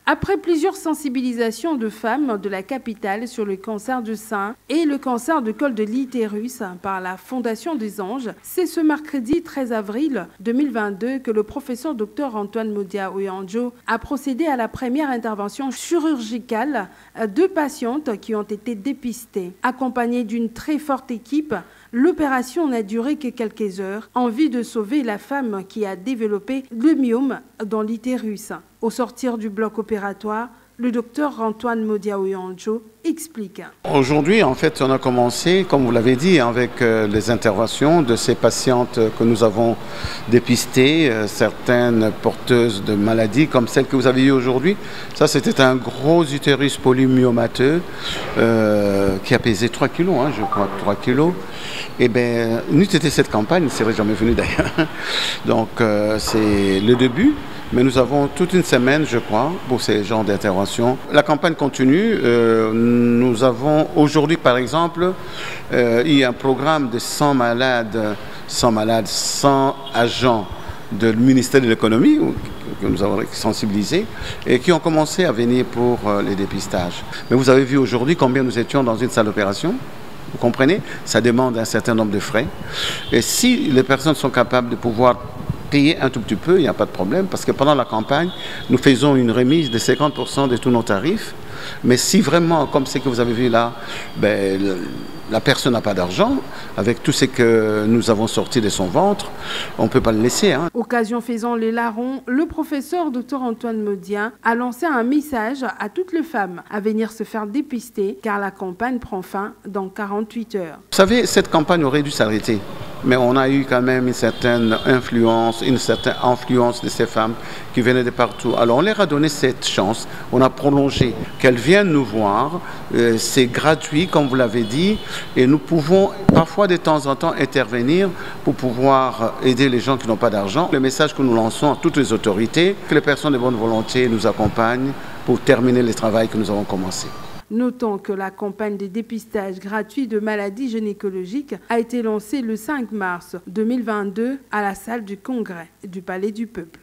Après plusieurs sensibilisations de femmes de la capitale sur le cancer du sein et le cancer du col de l'utérus par la Fondation des Anges, c'est ce mercredi 13 avril 2022 que le professeur Dr Antoine Modia Oyanjo a procédé à la première intervention chirurgicale de patientes qui ont été dépistées. Accompagnée d'une très forte équipe, l'opération n'a duré que quelques heures en vue de sauver la femme qui a développé le myome dans l'utérus. Au sortir du bloc opératoire, le docteur Antoine Modia Oyanjo explique. Aujourd'hui, en fait, on a commencé, comme vous l'avez dit, avec les interventions de ces patientes que nous avons dépistées, certaines porteuses de maladies comme celle que vous avez eue aujourd'hui. Ça, c'était un gros utérus polymyomateux qui a pesé 3 kilos, je crois, 3 kilos. Et bien, n'eût été cette campagne, ne serait jamais venu d'ailleurs. Donc, c'est le début. Mais nous avons toute une semaine, je crois, pour ces genres d'interventions. La campagne continue. Nous avons aujourd'hui, par exemple, il y a un programme de 100 malades, 100 agents du ministère de l'économie que nous avons sensibilisés et qui ont commencé à venir pour les dépistages. Mais vous avez vu aujourd'hui combien nous étions dans une salle d'opération. Vous comprenez? Ça demande un certain nombre de frais. Et si les personnes sont capables de pouvoir payer un tout petit peu, il n'y a pas de problème, parce que pendant la campagne, nous faisons une remise de 50% de tous nos tarifs. Mais si vraiment, comme ce que vous avez vu là, la personne n'a pas d'argent, avec tout ce que nous avons sorti de son ventre, on ne peut pas le laisser. Occasion faisant les larrons, le professeur Dr Antoine Modia a lancé un message à toutes les femmes à venir se faire dépister, car la campagne prend fin dans 48 heures. Vous savez, cette campagne aurait dû s'arrêter. Mais on a eu quand même une certaine influence de ces femmes qui venaient de partout. Alors on leur a donné cette chance, on a prolongé, qu'elles viennent nous voir. C'est gratuit, comme vous l'avez dit, et nous pouvons parfois de temps en temps intervenir pour pouvoir aider les gens qui n'ont pas d'argent. Le message que nous lançons à toutes les autorités, que les personnes de bonne volonté nous accompagnent pour terminer le travail que nous avons commencé. Notons que la campagne de dépistage gratuit de maladies gynécologiques a été lancée le 5 mars 2022 à la salle du Congrès du Palais du Peuple.